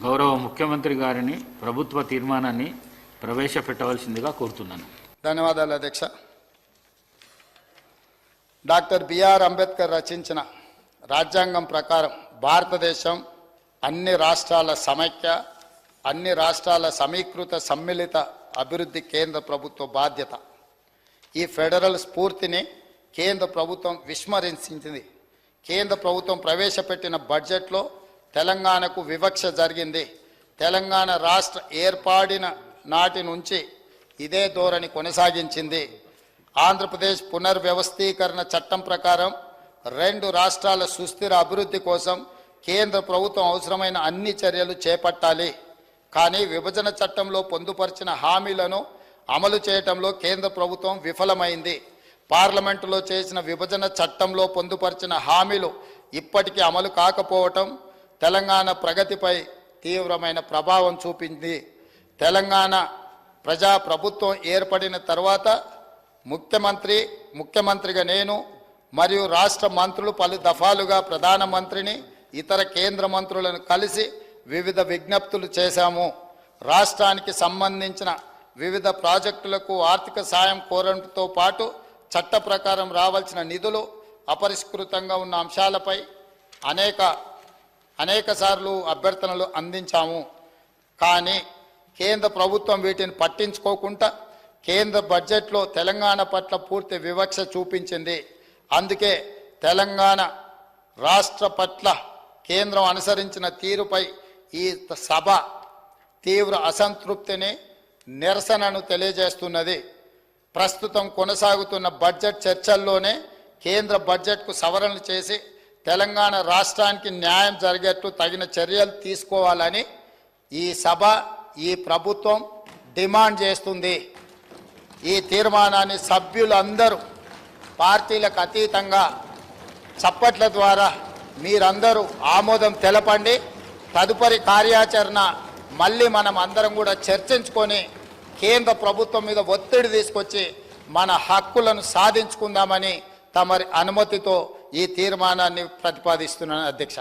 గౌరవ ముఖ్యమంత్రి గారిని ప్రభుత్వ తీర్మానాన్ని ప్రవేశపెట్టవలసిందిగా కోరుతున్నాను. ధన్యవాదాలు అధ్యక్ష. డాక్టర్ బిఆర్ అంబేద్కర్ రచించిన రాజ్యాంగం ప్రకారం భారతదేశం అన్ని రాష్ట్రాల సమైక్య, అన్ని రాష్ట్రాల సమీకృత సమ్మిళిత అభివృద్ధి కేంద్ర ప్రభుత్వ బాధ్యత. ఈ ఫెడరల్ స్ఫూర్తిని కేంద్ర ప్రభుత్వం విస్మరించింది. కేంద్ర ప్రభుత్వం ప్రవేశపెట్టిన బడ్జెట్లో తెలంగాణకు వివక్ష జరిగింది. తెలంగాణ రాష్ట్ర ఏర్పాడిన నాటి నుంచి ఇదే ధోరణి కొనసాగించింది. ఆంధ్రప్రదేశ్ పునర్వ్యవస్థీకరణ చట్టం ప్రకారం 2 రాష్ట్రాల సుస్థిర అభివృద్ధి కోసం కేంద్ర ప్రభుత్వం అవసరమైన అన్ని చర్యలు చేపట్టాలి. కానీ విభజన చట్టంలో పొందుపరిచిన హామీలను అమలు చేయటంలో కేంద్ర ప్రభుత్వం విఫలమైంది. పార్లమెంటులో చేసిన విభజన చట్టంలో పొందుపరిచిన హామీలు ఇప్పటికీ అమలు కాకపోవటం తెలంగాణ ప్రగతిపై తీవ్రమైన ప్రభావం చూపింది. తెలంగాణ ప్రజాప్రభుత్వం ఏర్పడిన తర్వాత ముఖ్యమంత్రిగా నేను మరియు రాష్ట్ర మంత్రులు పలు దఫాలుగా ప్రధానమంత్రిని ఇతర కేంద్ర మంత్రులను కలిసి వివిధ విజ్ఞప్తులు చేశాము. రాష్ట్రానికి సంబంధించిన వివిధ ప్రాజెక్టులకు ఆర్థిక సాయం కోరడంతో పాటు చట్ట ప్రకారం రావాల్సిన నిధులు అపరిష్కృతంగా ఉన్న అంశాలపై అనేక సార్లు అభ్యర్థనలు అందించాము. కానీ కేంద్ర ప్రభుత్వం వీటిని పట్టించుకోకుండా కేంద్ర బడ్జెట్లో తెలంగాణ పట్ల పూర్తి వివక్ష చూపించింది. అందుకే తెలంగాణ రాష్ట్ర పట్ల కేంద్రం అనుసరించిన తీరుపై ఈ సభ తీవ్ర అసంతృప్తిని, నిరసనను తెలియజేస్తున్నది. ప్రస్తుతం కొనసాగుతున్న బడ్జెట్ చర్చల్లోనే కేంద్ర బడ్జెట్కు సవరణలు చేసి తెలంగాణ రాష్ట్రానికి న్యాయం జరిగేట్టు తగిన చర్యలు తీసుకోవాలని ఈ సభ, ఈ ప్రభుత్వం డిమాండ్ చేస్తుంది. ఈ తీర్మానాన్ని సభ్యులందరూ పార్టీలకు అతీతంగా చప్పట్ల ద్వారా మీరందరూ ఆమోదం తెలపండి. తదుపరి కార్యాచరణ మళ్ళీ మనం అందరం కూడా చర్చించుకొని కేంద్ర ప్రభుత్వం మీద ఒత్తిడి తీసుకొచ్చి మన హక్కులను సాధించుకుందామని తమరి అనుమతితో ఈ తీర్మానాన్ని ప్రతిపాదిస్తున్నాను అధ్యక్ష.